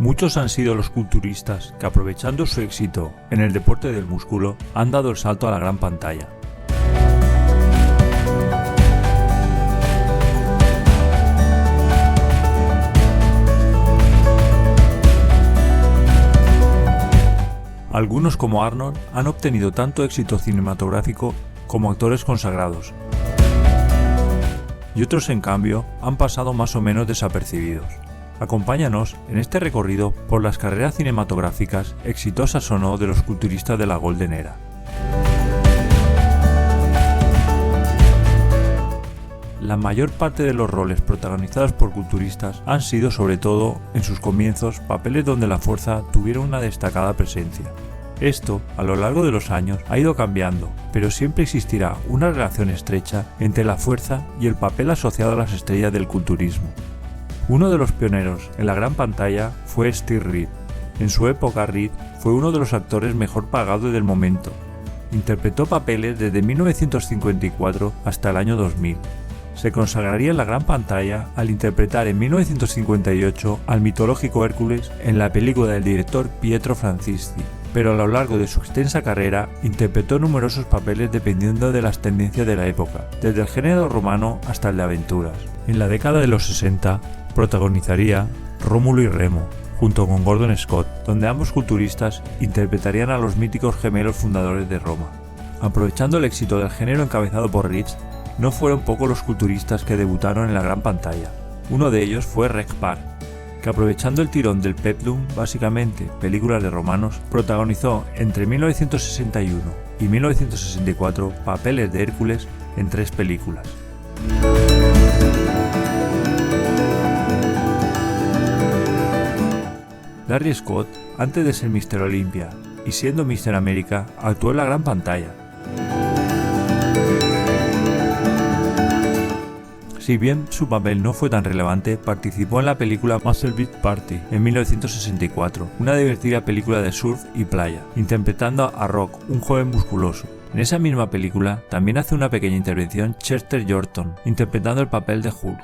Muchos han sido los culturistas que, aprovechando su éxito en el deporte del músculo, han dado el salto a la gran pantalla. Algunos, como Arnold, han obtenido tanto éxito cinematográfico como actores consagrados. Y otros, en cambio, han pasado más o menos desapercibidos. Acompáñanos en este recorrido por las carreras cinematográficas, exitosas o no, de los culturistas de la Golden Era. La mayor parte de los roles protagonizados por culturistas han sido, sobre todo en sus comienzos, papeles donde la fuerza tuviera una destacada presencia. Esto, a lo largo de los años, ha ido cambiando, pero siempre existirá una relación estrecha entre la fuerza y el papel asociado a las estrellas del culturismo. Uno de los pioneros en la gran pantalla fue Steve Reed. En su época, Reed fue uno de los actores mejor pagados del momento. Interpretó papeles desde 1954 hasta el año 2000. Se consagraría en la gran pantalla al interpretar en 1958 al mitológico Hércules en la película del director Pietro Francisci, pero a lo largo de su extensa carrera interpretó numerosos papeles dependiendo de las tendencias de la época, desde el género romano hasta el de aventuras. En la década de los 60 protagonizaría Rómulo y Remo, junto con Gordon Scott, donde ambos culturistas interpretarían a los míticos gemelos fundadores de Roma. Aprovechando el éxito del género encabezado por Reed, no fueron pocos los culturistas que debutaron en la gran pantalla. Uno de ellos fue Reg Park, que, aprovechando el tirón del peplum, básicamente películas de romanos, protagonizó entre 1961 y 1964 papeles de Hércules en 3 películas. Larry Scott, antes de ser Mr. Olympia y siendo Mr. América, actuó en la gran pantalla. Si bien su papel no fue tan relevante, participó en la película Muscle Beat Party en 1964, una divertida película de surf y playa, interpretando a Rock, un joven musculoso. En esa misma película también hace una pequeña intervención Chester Jordan, interpretando el papel de Hulk.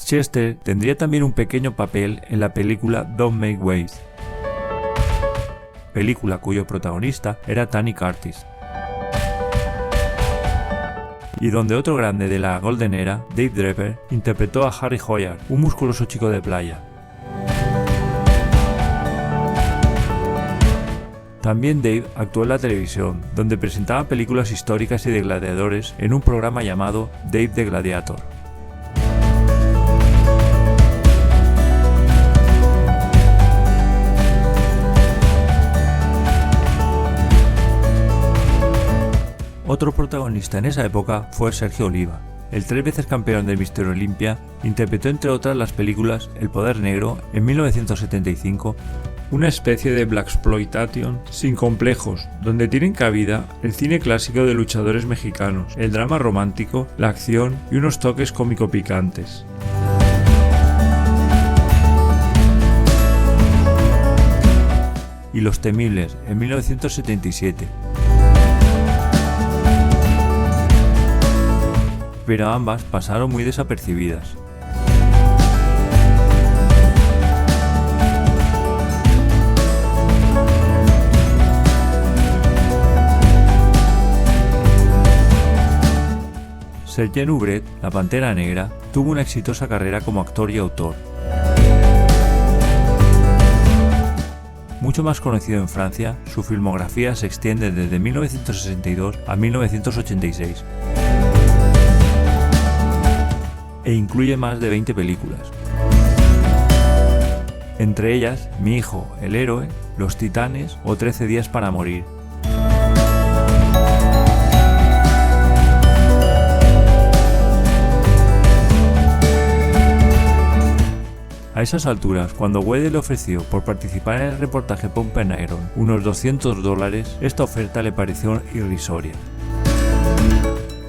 Chester tendría también un pequeño papel en la película Don't Make Waves, película cuyo protagonista era Tony Curtis, y donde otro grande de la Golden Era, Dave Draper, interpretó a Harry Hoyar, un musculoso chico de playa. También Dave actuó en la televisión, donde presentaba películas históricas y de gladiadores en un programa llamado Dave the Gladiator. Otro protagonista en esa época fue Sergio Oliva. El 3 veces campeón del Mr. Olympia interpretó entre otras las películas El Poder Negro en 1975, una especie de blaxploitation sin complejos, donde tienen cabida el cine clásico de luchadores mexicanos, el drama romántico, la acción y unos toques cómico picantes. Y Los Temibles en 1977. Pero ambas pasaron muy desapercibidas. Serge Nubret, la Pantera Negra, tuvo una exitosa carrera como actor y autor. Mucho más conocido en Francia, su filmografía se extiende desde 1962 a 1986. E incluye más de 20 películas. Entre ellas, Mi hijo, el héroe, Los titanes o 13 días para morir. A esas alturas, cuando Wade le ofreció por participar en el reportaje Pompe Iron unos $200, esta oferta le pareció irrisoria.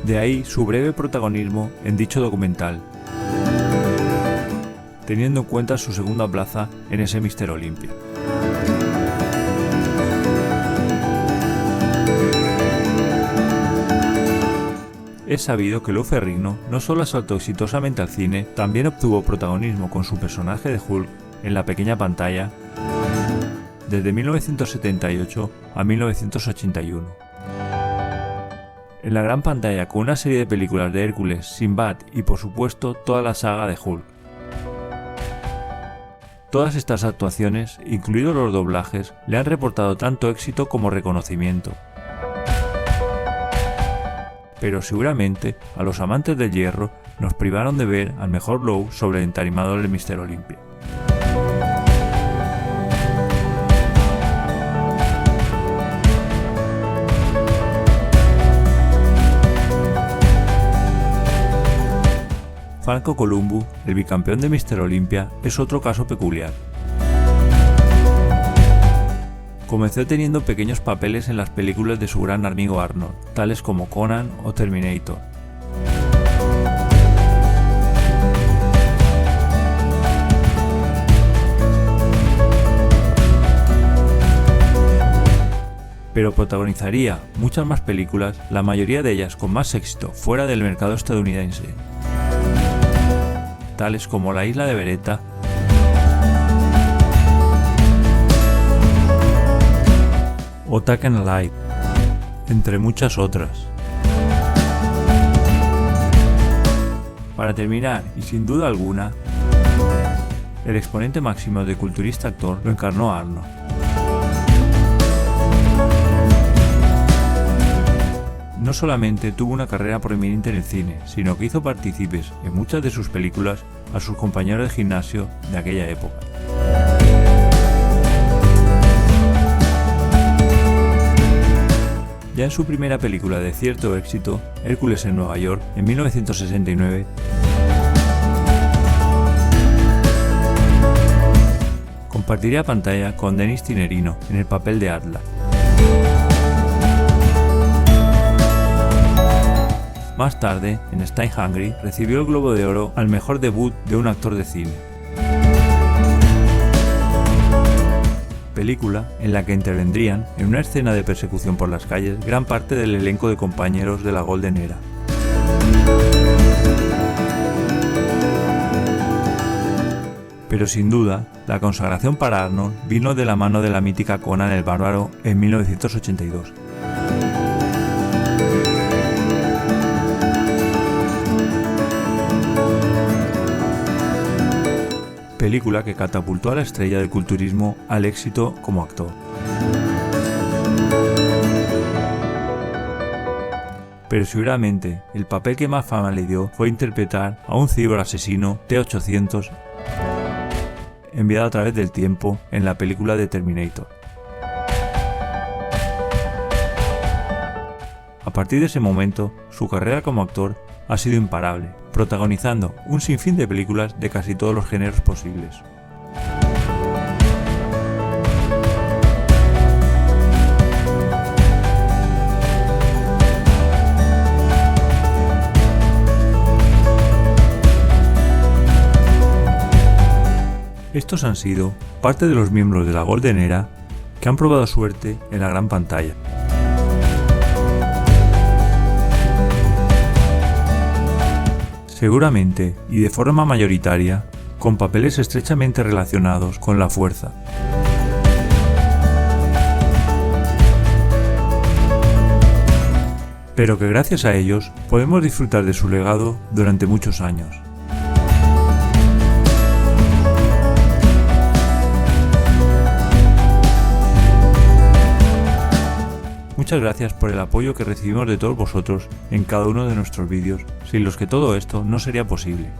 De ahí su breve protagonismo en dicho documental, teniendo en cuenta su segunda plaza en ese Mr. Olympia. Es sabido que Lou Ferrigno no solo saltó exitosamente al cine, también obtuvo protagonismo con su personaje de Hulk en la pequeña pantalla desde 1978 a 1981. En la gran pantalla con una serie de películas de Hércules, Sinbad y por supuesto toda la saga de Hulk. Todas estas actuaciones, incluidos los doblajes, le han reportado tanto éxito como reconocimiento. Pero seguramente a los amantes del hierro nos privaron de ver al mejor Lou sobre el entarimado del Mr. Olympia. Franco Columbu, el bicampeón de Mr. Olympia, es otro caso peculiar. Comenzó teniendo pequeños papeles en las películas de su gran amigo Arnold, tales como Conan o Terminator. Pero protagonizaría muchas más películas, la mayoría de ellas con más éxito fuera del mercado estadounidense, tales como La isla de Beretta, o Taken Alive, entre muchas otras. Para terminar, y sin duda alguna, el exponente máximo de culturista actor lo encarnó Arnold. No solamente tuvo una carrera prominente en el cine, sino que hizo partícipes en muchas de sus películas a sus compañeros de gimnasio de aquella época. Ya en su primera película de cierto éxito, Hércules en Nueva York, en 1969, compartiría pantalla con Denis Tinerino en el papel de Atlas. Más tarde, en Stay Hungry, recibió el Globo de Oro al mejor debut de un actor de cine. Película en la que intervendrían en una escena de persecución por las calles gran parte del elenco de compañeros de la Golden Era. Pero sin duda, la consagración para Arnold vino de la mano de la mítica Conan el Bárbaro en 1982. Película que catapultó a la estrella del culturismo al éxito como actor. Pero seguramente el papel que más fama le dio fue interpretar a un ciberasesino T-800 enviado a través del tiempo en la película de Terminator. A partir de ese momento, su carrera como actor ha sido imparable, protagonizando un sinfín de películas de casi todos los géneros posibles. Estos han sido parte de los miembros de la Golden Era que han probado suerte en la gran pantalla. Seguramente, y de forma mayoritaria, con papeles estrechamente relacionados con la fuerza. Pero que gracias a ellos podemos disfrutar de su legado durante muchos años. Muchas gracias por el apoyo que recibimos de todos vosotros en cada uno de nuestros vídeos, sin los que todo esto no sería posible.